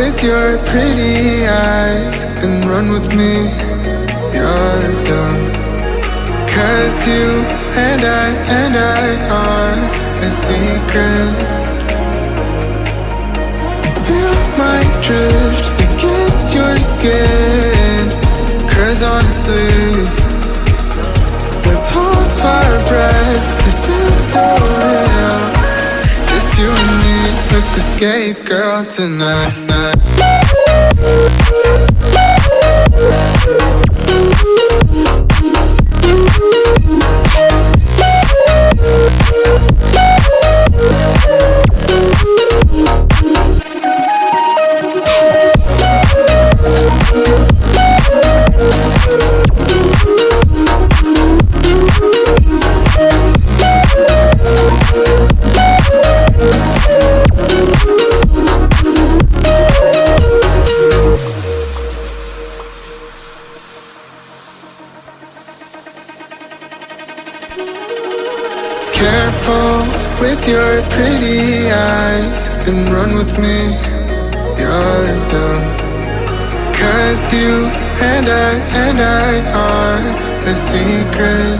with your pretty eyes and run with me. You're young. 'Cause you and I are a secret. Feel my drift against your skin. 'Cause honestly, let's hold our breath. This is so real. Just you and me, let's escape, girl, tonight. Careful with your pretty eyes and run with me. You're young. 'Cause you and I are a secret.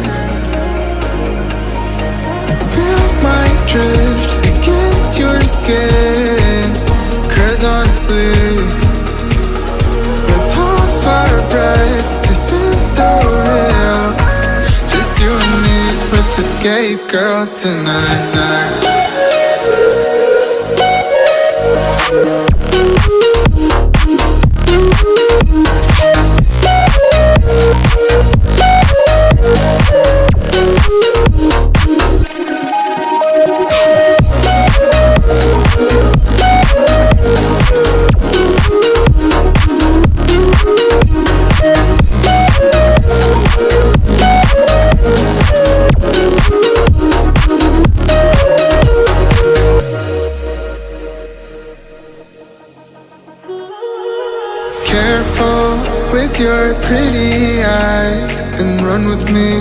Feel my drift against your skin. 'Cause honestly, let's hold our breath. This is so real. Just you and me, let's escape, girl, tonight. Careful with your pretty eyes and run with me.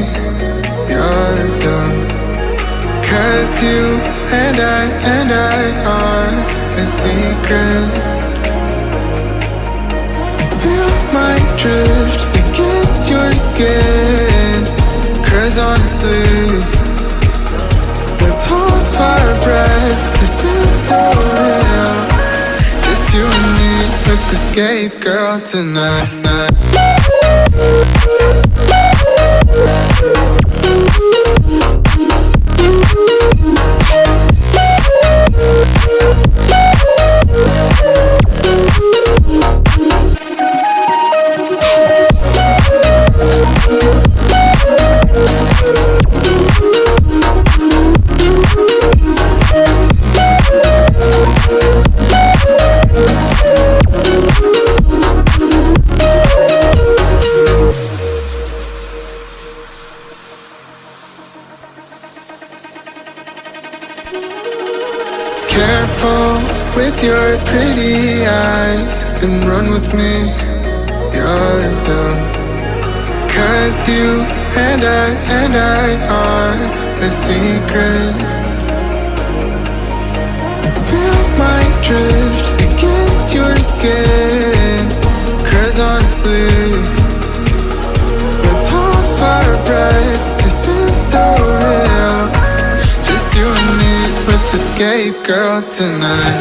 You're young. 'Cause you and I are a secret. Feel my drift against your skin. 'Cause honestly, let's hold our breath. This is so real. Just you and me, let's escape, girl, tonight. Careful with your pretty eyes and run with me. You're young. 'Cause you and I are a secret. Feel my drift against your skin. 'Cause honestly, let's hold our breath. This is so real. Just you and me, let's escape, girl, tonight.